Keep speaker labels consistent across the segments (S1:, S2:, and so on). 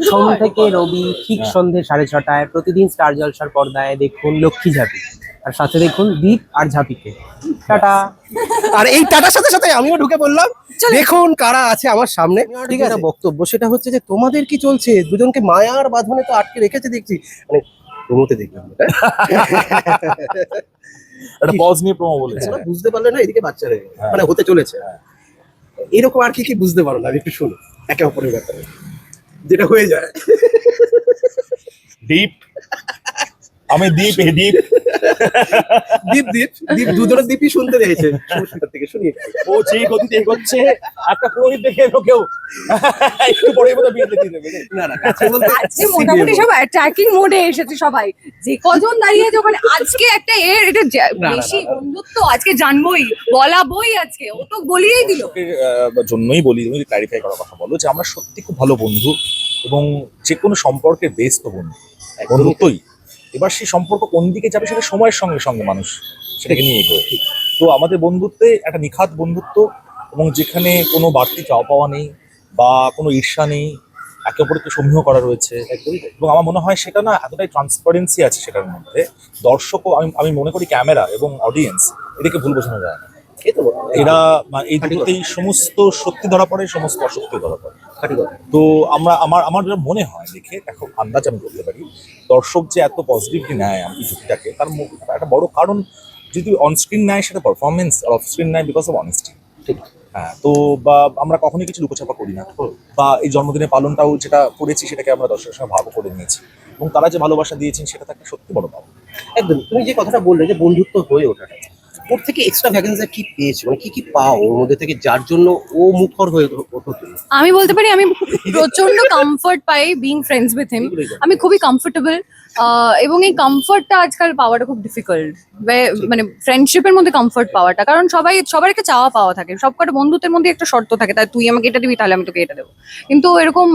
S1: সোম থেকে রবি ঠিক সন্ধ্যে 6:30টায় প্রতিদিন স্টার জলসার পর্দায় দেখুন লক্ষ্মী ঝাঁপি, আর সাথে দেখুন দীপ আর ঝাঁপিকে। টাটা।
S2: আর এই টাটার সাথে সাথে আমিও ঢুকে পড়লাম। দেখুন কারা আছে আমার সামনে। ঠিক আছে, বক্তব্য সেটা হচ্ছে যে তোমাদের কি চলছে, দুজনকে মায়ার বাঁধনে তো আটকে রেখেছে দেখছি, মানে প্রমোতে দেখলাম
S3: একটা পজ নিয়ে প্রোমো বলেছে।
S2: বুঝতে পারলে না এদিকে বাচ্চা হয়ে গেছে, মানে হতে চলেছে। এরকম আর কি কি বুঝতে পারো না, আমি একটু শুনো একে অপরের ব্যাপারে যেটা হয়ে যায়।
S3: দীপ, আমি দীপ, হে দীপ।
S2: দীপ দীপ দীপ দুজনের দীপই শুনতে দিয়েছে শুরুটার থেকে শুনি।
S3: ও সেই গতিতে এগোচ্ছে, একটা পুরোহিত দেখে এলো কেউ একটু পরে বোধহয় বিয়ে দিয়ে দেবে।
S2: না না, কাছে বলতে
S4: আজকে মোটামুটি সব অ্যাটাকিং মোডে এসেছে সবাই, যে কজন দাঁড়িয়ে আছে ওখানে। আজকে একটা এটা বেশি বন্ধুত্ব আজকে জানবোই, বলাবই আজকে, ও তো বলিয়েই দিল।
S3: জন্যই বলি, তুমি ক্লারিফাই করার কথা বলো যে আমরা সত্যি খুব ভালো বন্ধু, এবং যে কোনো সম্পর্কের বেস তো বন্ধুত্বই। এবার সেই সম্পর্ক কোন দিকে যাবে সেটা সময়ের সঙ্গে সঙ্গে মানুষ সেটাকে নিয়ে এগোয়। তো আমাদের বন্ধুত্বে একটা নিখাত বন্ধুত্ব, এবং যেখানে কোনো বাড়তি চাওয়া পাওয়া নেই বা কোনো ঈর্ষা নেই, একে অপরকে সমীহ করা রয়েছে। এবং আমার মনে হয় সেটা না এতটাই ট্রান্সপারেন্সি আছে সেটার মধ্যে, দর্শকও আমি মনে করি ক্যামেরা এবং অডিয়েন্স এদিকে ভুল বোঝানো যায় না। এরা এই দুটোতেই সমস্ত সত্যি ধরা পড়ে, সমস্ত অসত্যি ধরা পড়ে। তো আমার যেটা মনে হয় দেখে এখন আন্দাজ আমি করতে পারি, দর্শক যে এত পজিটিভলি নেয় আমি যুক্তিটাকে, তার একটা বড় কারণ যদি অনস্ক্রিন নেয় সেটা পারফরমেন্স, আর অফ স্ক্রিন নেয় বিকজ অফ অনেস্টি। হ্যাঁ, তো বা আমরা কখনোই কিছু লুকোছাপা করি না, বা এই জন্মদিনের পালনটাও যেটা করেছি সেটাকে আমরা দর্শকের সঙ্গে ভাগও করে নিয়েছি, এবং তারা যে ভালোবাসা দিয়েছেন সেটা একটা সত্যি বড় পাওয়া।
S2: একদম তুমি যে কথাটা বললে যে বন্ধুত্ব হয়ে ওঠাটা, ওর থেকে এক্সট্রা ভ্যাকেন্সি কি পেয়েছো, মানে কি কি পাও ওর মধ্যে থেকে যার জন্য ও মুখর হয়ে ওঠো তুমি?
S4: আমি বলতে পারি আমি প্রচন্ড comfort pi being friends with him. আমি খুবই কমফোর্টেবল, এবং এই কমফর্টটা আজকাল পাওয়াটা খুব ডিফিকাল্ট, মানে ফ্রেন্ডশিপের মধ্যে কমফর্ট পাওয়াটা। কারণ সবার একটা চাওয়া পাওয়া থাকে, সবকটা বন্ধুত্বের মধ্যে একটা শর্ত থাকে, তাই তুই আমাকে এটা দিবি তাহলে আমি তোকে এটা দেবো। কিন্তু এরকম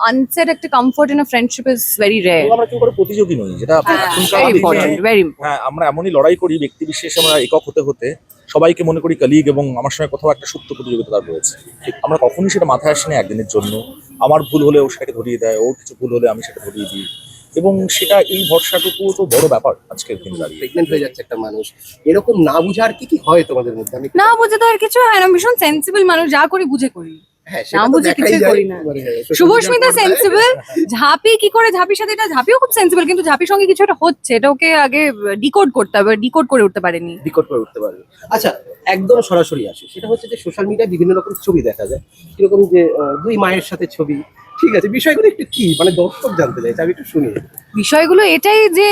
S4: আনসেট একটা comfort in a friendship is very rare.
S3: আমরা কেউ করে প্রতিযোগী নই, যেটা
S4: ভেরি ইম্পর্টেন্ট, ভেরি ইম্পর্টেন্ট।
S3: হ্যাঁ, আমরা এমনই লড়াই করি ব্যক্তি বিশেষে, আমরা একক হতে হতে সবাইকে মনে করি কলিগ, এবং আমার সঙ্গে কোথাও একটা সুপ্ত প্রতিযোগিতা তার রয়েছে। আমরা কখনোই সেটা মাথায় আসে না একদিনের জন্য। আমার ভুল হলে ও সেটাকে ধরিয়ে দেয়, ওর কিছু ভুল হলে আমি সেটা ধরিয়ে দিই, এবং সেটা এই ভরসাটুকু তো বড় ব্যাপার আজকের দিন দাঁড়িয়ে।
S2: প্রেগনেন্ট হয়ে যাচ্ছে একটা মানুষ, এরকম না বুঝার কি কি হয় তোমাদের মধ্যে? আমি
S4: না বুঝে তো আর কিছু হয় না, ভীষণ সেন্সিবল মানুষ, যা করি বুঝে করি,
S2: হ্যাঁ,
S4: না বুঝে কিছুই করি না। শুভস্মিতা সেন্সিবল, ঝাঁপি কি করে, ঝাঁপির সাথে এটা, ঝাঁপিও খুব সেন্সিবল, কিন্তু ঝাঁপির সঙ্গে কিছু একটা হচ্ছে, এটা ওকে আগে ডিকোড করতে হবে, ডিকোড করে উঠতে পারেনি।
S2: ডিকোড করে উঠতে পারবে। আচ্ছা, একদম সরাসরি আসে, সেটা হচ্ছে যে সোশ্যাল মিডিয়ায় বিভিন্ন রকম ছবি দেখা যায়, কিরকম যে দুই মায়ের সাথে ছবি। ঠিক আছে, বিষয়গুলো একটু কি, মানে দর্শক জানতে চাইছে, আমি একটু শুনি।
S4: বিষয়গুলো এটাই যে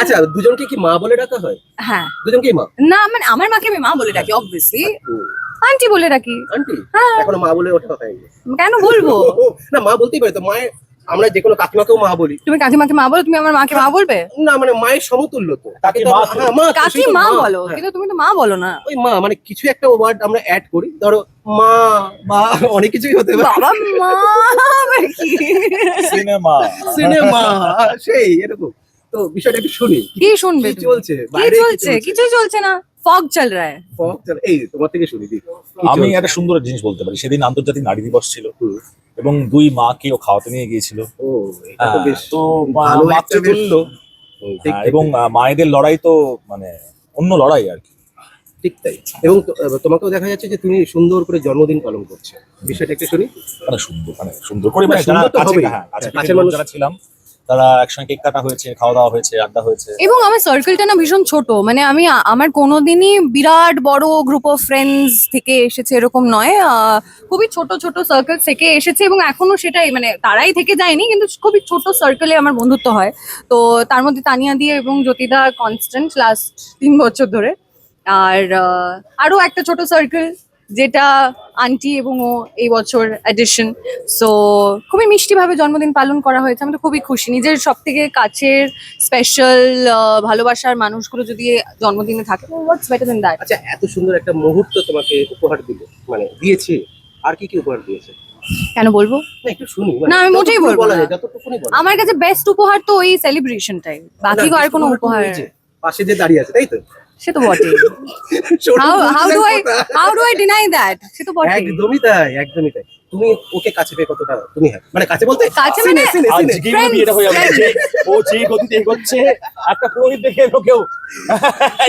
S2: আচ্ছা, দুজনকে কি মা বলে ডাকা হয়?
S4: হ্যাঁ,
S2: দুজনকেই মা?
S4: না মানে আমার মাকে আমি মা বলে ডাকি, অবভিয়াসলি আন্টি বলে ডাকি।
S2: আন্টি?
S4: হ্যাঁ।
S2: এখনো মা বলে ওঠা হয়নি?
S4: কেন বলবো?
S2: না, মা বলতেই পারে তো, মায়ের আমরা যে কোনো কাকিমাকেও মা বলি।
S4: তুমি কাকিমাকে মা বলো, তুমি আমার মাকে মা বলবে?
S2: না মানে মায়ের সমতুল্য তো, তাকে তো
S3: মা।
S2: হ্যাঁ, মা তো,
S4: কাকি
S2: সেই তো
S4: মা বলো,
S2: হ্যাঁ।
S4: কিন্তু তুমি তো মা বলো না।
S2: ওই মা মানে কিছু একটা ওয়ার্ড আমরা অ্যাড করি, ধরো মা বা অনেক কিছুই হতে পারে।
S4: বাবা মা আবার কি?
S3: সিনেমা
S2: সিনেমা, সেই এরকম। তো বিষয়টা একটু শুনি,
S4: কি শুনবে
S2: কি
S4: তুমি?
S2: চলছে
S4: কি
S2: বাইরে,
S4: চলছে? কিছুই চলছে না, ফগ চল রা হ্যায়।
S2: এই তোমার থেকে শুনি দি।
S3: আমি একটা সুন্দর জিনিস বলতে পারি, সেদিন আন্তর্জাতিক নারী দিবস ছিল, এবং দুই মাকে ও খাওয়াতে নিয়ে গিয়েছিল।
S2: ও, এটা তো বেশ
S3: তো
S2: ভালো একটা
S3: মাতৃ তুল্য,
S2: ঠিক,
S3: এবং মায়েদের লড়াই তো মানে অন্য লড়াই আর কি।
S2: ঠিক তাই। এবং তোমাকেও দেখা যাচ্ছে যে তুমি সুন্দর করে জন্মদিন পালন করছো, বিষয়টা একটু শুনি।
S3: মানে সুন্দর করে, মানে
S2: সুন্দর
S3: যারা
S2: তো
S3: কাছে,
S2: হবেই।
S3: হ্যাঁ, কাছের
S2: কাছের
S3: মানুষ
S2: মানুষ।
S3: যারা ছিলাম, তারা একসঙ্গে কেক কাটা হয়েছে, খাওয়া দাওয়া হয়েছে, আড্ডা হয়েছে।
S4: এবং আমার সার্কেলটা না ভীষণ ছোট, মানে আমার কোনোদিনই বিরাট বড় গ্রুপ অফ ফ্রেন্ডস থেকে এসেছে এরকম নয়, খুবই ছোট ছোট সার্কেল থেকে এসেছে, এবং এখনো সেটাই, মানে তারাই থেকে যায়নি, কিন্তু খুবই ছোট সার্কেলে আমার বন্ধুত্ব হয়। তো তার মধ্যে তানিয়া দিয়ে এবং জ্যোতিদা কনস্ট্যান্ট লাস্ট 3 বছর ধরে, আর আরো একটা ছোট সার্কেল যেটা আন্টি এবং ও এই বছর অ্যাডিশন। সো খুবই মিষ্টিভাবে জন্মদিন পালন করা হয়েছে, আমি তো খুবই খুশি। নিজের সব থেকে কাছের স্পেশাল ভালোবাসার মানুষগুলো যদি জন্মদিনে থাকে, হোয়াটস বেটার দেন দ্যাট।
S2: আচ্ছা, এত সুন্দর একটা মুহূর্ত তোমাকে উপহার দিল, মানে দিয়েছে, আর কি কি উপহার দিয়েছে?
S4: কেন বলবো?
S2: না একটু শুনি।
S4: না, আমি মোটেই বলবো না।
S2: যতটুকুনি বলা।
S4: আমার কাছে বেস্ট উপহার তো ওই সেলিব্রেশনটাই, বাকি আর কোনো উপহার।
S2: এই যে পাশে যে দাঁড়িয়ে আছে, তাই তো?
S4: সে তো বটেই। How do I deny that? সে তো বটেই।
S2: একদমই তাই, একদমই তাই। তুমি ওকে কাছে পেয়ে কতটা তুমি happy? মানে কাছে বলতে
S4: কাছে মানে
S3: আজকেই মনে হয় বিয়েটা হয়ে যাবে ও যেই গতিতে এগোচ্ছে একটা পুরোহিত দেখে এলো কেউ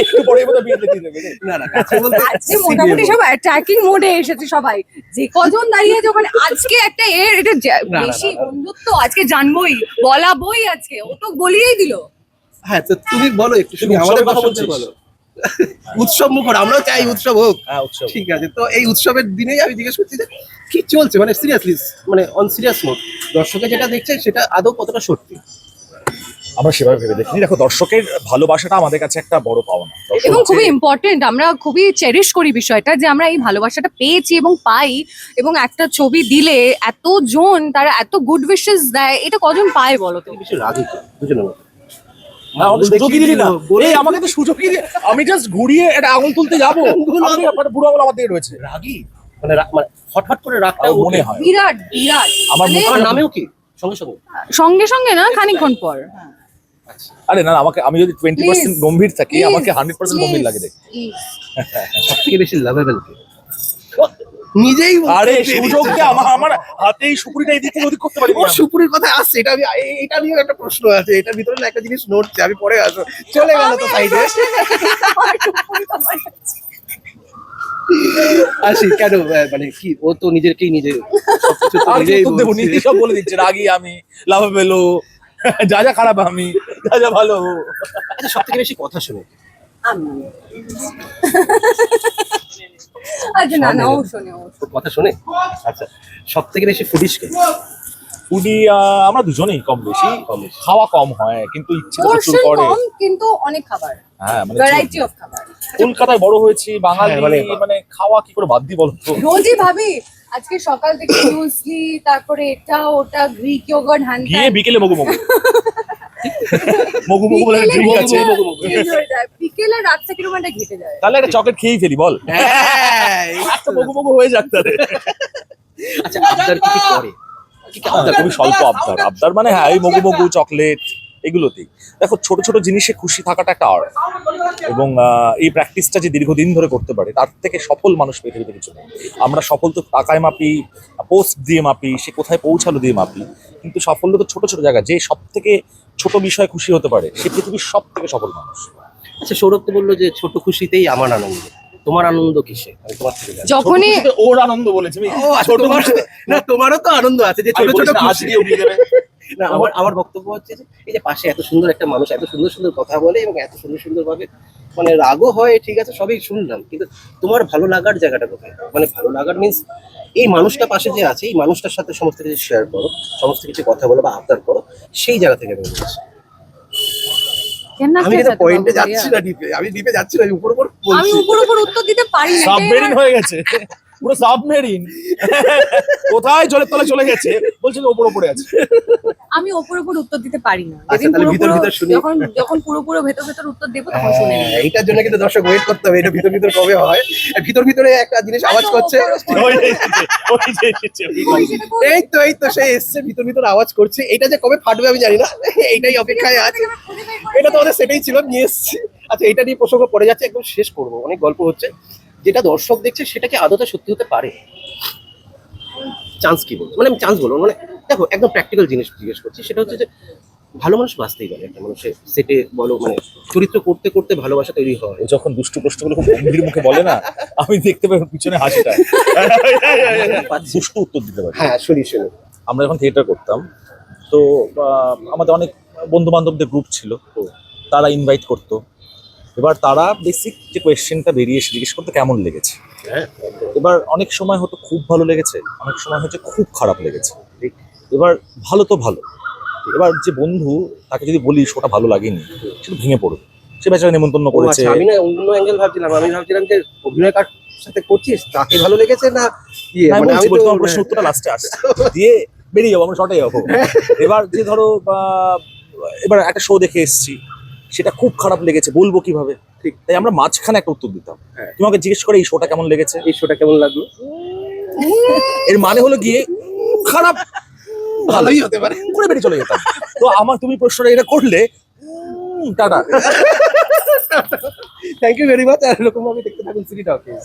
S3: একটু পরেই বোধহয় বিয়ে দিয়ে দেবে
S2: না না কাছে বলতে
S4: আজকে মোটামুটি সব অ্যাটাকিং মোডে এসেছে সবাই, যে কজন দাঁড়িয়ে আছে ওখানে আজকে একটা এটা
S2: না,
S4: বেশি
S2: না।
S4: বন্ধুত্ব আজকে জানবই, বলাবই আজকে, ও তো গলিয়েই দিল।
S2: হ্যাঁ তো তুমি বলো একটু শুনি,
S3: তুমি
S2: আমাদের
S3: উৎসবের
S2: কথা
S3: কথা
S2: বলতে
S3: বলছিস?
S2: বলো। উৎসব মুখর, আমরাও চাই উৎসব হোক।
S3: হ্যাঁ উৎসব
S2: ঠিক আছে, তো এই উৎসবের দিনেই আমি জিজ্ঞেস করছি যে কি চলছে, মানে সিরিয়াসলি, মানে অন সিরিয়াস নোট, দর্শকে যেটা দেখছে সেটা আদৌ কতটা সত্যি?
S3: আমরা সেভাবে ভেবে দেখিনি। দেখো দর্শকের ভালোবাসাটা আমাদের কাছে একটা বড় পাওনা। দর্শক
S4: এবং খুবই
S3: যে-
S4: ইম্পর্টেন্ট, আমরা খুবই চেরিশ করি বিষয়টা যে আমরা এই ভালোবাসাটা পেয়েছি এবং পাই, এবং একটা ছবি দিলে এতজন তারা এত গুড উইশেস দেয়, এটা কজন পায় বলো তো?
S2: বেশি রাগি তো দুজনের মতো।
S3: না, আমাকে সুযোগই দিলি না। এই আমাকে তো সুযোগই দিয়ে, আমি জাস্ট ঘুরিয়ে একটা আঙুল তুলতে যাবো, আমি একটা বুড়ো আঙুল আমার দিকে রয়েছে।
S2: রাগি মানে মানে হঠাৎ করে রাগটা
S3: আমার মনে হয়
S4: বিরাট বিরাট
S3: আমার
S4: মানে
S2: আমার নামেও কি সঙ্গে সঙ্গে
S4: সঙ্গে সঙ্গে না, খানিকক্ষণ পর।
S3: আরে না আমাকে, আমি যদি 20%
S4: Please,
S3: গম্ভীর থাকি
S4: please,
S3: আমাকে 100% গম্ভীর লাগে দেখতে।
S4: please.
S2: সব থেকে বেশি লাভেবল কে? নিজেই বলতে
S3: আরে
S2: পেরেছি।
S3: সুযোগটা আমার হাতে এই সুপুরিটা এদিক থেকে ওদিক করতে পারি
S2: ও সুপুরির কথা আসছে, এটা আমি এটা নিয়েও একটা প্রশ্ন আছে, এটার ভিতরে না একটা জিনিস নড়ছে, আমি পরে আসবো, চলে গেল তো সাইডে। আসি কেন, মানে কি ও তো নিজেরকেই নিজে সবকিছু তো
S3: আর কি
S2: নিজেই
S3: উত্তর দেবো,
S2: বলছে।
S3: নীতি সব বলে দিচ্ছে, রাগি আমি, লাভ পেলো, যা যা খারাপ আমি, যা যা ভালো।
S2: আচ্ছা সব থেকে বেশি কথা শুনে
S4: আচ্ছা না না, ও শোনে, ও শোনে।
S2: ও কথা শুনে। আচ্ছা সব থেকে বেশি ফুডিশ কে?
S3: ফুডি আমরা দুজনেই কম বেশি, খাওয়া কম হয় কিন্তু ইচ্ছে তো প্রচুর
S4: Portion
S3: করে।
S4: কম কিন্তু অনেক খাবার,
S3: হ্যাঁ মানে
S4: ভ্যারাইটি অফ খাবার।
S3: কলকাতায় বড় হয়েছি, বাঙালি
S2: হ্যাঁ,
S3: মানে খাওয়া কি করে বাদ দিই বলো তো?
S4: রোজই ভাবি আজকে সকাল থেকে মুসলি, তারপরে এটা ওটা, গ্রিক ইয়োগার্ট, হ্যান
S3: গিয়ে বিকেলে মগু মগু মগু মগু বলে ড্রিঙ্ক আছে,
S4: বিকেলে রাতটা কিরকম একটা ঘেটে যায়।
S3: তাহলে একটা চকলেট খেয়েই ফেলি বল,
S2: হ্যাঁ,
S3: একটা মগু মগু হয়ে যাক তাহলে।
S2: আচ্ছা আবদার কি কি করে? কি কি
S3: আবদার খুবই স্বল্প আবদার, আবদার মানে হ্যাঁ এই মগু মগু চকলেট এগুলোতেই। দেখো ছোট ছোট জিনিসে খুশি থাকাটা একটা আর্ট, এবং এই প্র্যাকটিসটা যে দীর্ঘদিন ধরে করতে পারে তার থেকে সফল মানুষ পৃথিবীতে কিছু নেই। আমরা সফল তো টাকায় মাপি, পোস্ট দিয়ে মাপি, সে কোথায় পৌঁছালো দিয়ে মাপি, কিন্তু সাফল্য তো ছোট ছোট জায়গা, যে সব থেকে ছোট বিষয়ে খুশি হতে পারে সে পৃথিবীর সব থেকে সফল মানুষ।
S2: আচ্ছা সৌরভ তো বললো যে ছোট খুশিতেই আমার আনন্দ, তোমার আনন্দ কিসে? আমি তোমার থেকে জানি।
S4: যখনই
S3: ছোট খুশিতে ওর আনন্দ বলেছে, আমি
S2: ও আচ্ছা,
S3: ছোট
S2: তোমার না তোমারও তো আনন্দ আছে যে ছোট
S3: আমি
S2: ছোট
S3: বলছি না,
S2: খুশি।
S3: আজকে উঠিয়ে দেবে।
S2: না আমার বক্তব্য হচ্ছে যে এই যে পাশে এত সুন্দর একটা মানুষ এত সুন্দর সুন্দর কথা বলে এবং এত সুন্দর সুন্দর ভাবে মানে রাগও হয়, ঠিক আছে সবই শুনলাম, কিন্তু তোমার ভালো লাগার জায়গাটা কোথায়? মানে ভালো লাগার মিন্স এই মানুষটা পাশে যে আছে, এই মানুষটার সাথে সমস্ত কিছু শেয়ার করো, সমস্ত কিছু কথা বলো বা আবদার করো, সেই জায়গা থেকে আমি বলছি।
S4: কেন না
S2: আমি
S4: খেয়ে
S2: কিন্তু
S4: যেতে
S2: পয়েন্টে
S4: পারবো
S2: যাচ্ছি
S4: ভাইয়া?
S2: না ডিপে, আমি ডিপে যাচ্ছি না, আমি উপর উপর
S4: আমি
S2: বলছি।
S4: উপর উপর উত্তর দিতে পারি না, এটাই
S3: সাবমেরিন
S4: আমার-
S3: হয়ে গেছে, পুরো সাবমেরিন, কোথায় জলের তলায় চলে গেছে, বলছে ওপর ওপরে আছে।
S4: আমি ওপর উপর উত্তর দিতে পারি না।
S2: আচ্ছা,
S4: যেদিন
S2: তাহলে
S4: পুরো
S2: ভিতর
S4: পুরো
S2: ভিতর শুনি।
S4: যখন যখন পুরো পুরো ভেতর ভেতর উত্তর দেবো তখন শুনে নিই।
S2: এইটার জন্য কিন্তু দর্শক ওয়েট করতে হবে, এটা ভিতর ভিতর কবে হয়, ভিতর ভিতরে একটা জিনিস আওয়াজ করছে।
S3: ওই যে এসেছে, ওই যে এসেছে।
S2: এই তো সে এসছে, ভিতর ভিতর আওয়াজ করছে, এটা যে কবে ফাটবে আমি জানি না, এইটাই অপেক্ষায় আছে। এটা তো আমাদের সেটাই ছিল, নিয়ে এসছি। আচ্ছা এটা নিয়ে প্রসঙ্গ পড়ে যাচ্ছে, একদম শেষ করবো, অনেক গল্প হচ্ছে, যেটা দর্শক দেখছে সেটা কি আদতে সত্যি হতে পারে? চান্স কি বলবো, মানে আমি চান্স বলবো, মানে দেখো একদম প্র্যাকটিক্যাল জিনিস জিজ্ঞেস করছি, সেটা হচ্ছে যে ভালো মানুষ বাঁচতেই পারে, একটা মানুষের সেটে বলো, মানে চরিত্র করতে করতে ভালোবাসা তৈরি হয়।
S3: ও যখন দুষ্টু প্রশ্নগুলো খুব গম্ভীর মুখে বলে না, আমি দেখতে পাই ওর পিছনে হাসিটা, দুষ্টু উত্তর দিতে পারি।
S2: হ্যাঁ শুনি।
S3: আমরা যখন থিয়েটার করতাম তো আমাদের অনেক বন্ধু বান্ধবদের গ্রুপ ছিল, তো তারা ইনভাইট করতো, এবার তারা বেসিক যে কোয়েশ্চেনটা বেরিয়ে এসে জিজ্ঞেস করতো কেমন লেগেছে।
S2: হ্যাঁ
S3: এবার অনেক সময় হয়তো খুব ভালো লেগেছে, অনেক সময় হচ্ছে খুব খারাপ লেগেছে। এবার ভালো তো ভালো, এবার যে বন্ধু তাকে যদি বলি ওটা ভালো লাগেনি, সেটা ভেঙে পড়বে, সে বেচারা নেমন্তন্ন
S2: ও
S3: করেছে।
S2: আচ্ছা, আমি না অন্য অ্যাঙ্গেল ভাবছিলাম, আমি ভাবছিলাম যে অভিনয় কার সাথে করছিস তাকে ভালো লেগেছে না ইয়ে,
S3: না,
S2: মানে আমি তো
S3: তোমার প্রশ্ন উত্তরটা লাস্টে আসছে, দিয়ে বেরিয়ে যাবো, আমরা শর্টে যাবো। এবার যে ধরো এবার একটা শো দেখে এসেছি, সেটা খুব খারাপ লেগেছে, বলবো কিভাবে? ঠিক, তাই আমরা মাঝখানে একটা উত্তর দিতাম।
S2: হ্যাঁ।
S3: তোমাকে জিজ্ঞেস করে এই শোটা কেমন লেগেছে,
S2: এই শোটা কেমন লাগলো,
S3: এর মানে হলো গিয়ে খারাপ
S2: ভালোই হতে পারে।
S3: করে বেরিয়ে চলে যেতাম। তো আমার তুমি প্রশ্নটা এটা করলে টাটা।
S2: থ্যাংক ইউ ভেরি মাচ, আর এরকম ভাবে দেখতে থাকুন সিটি টকিজ।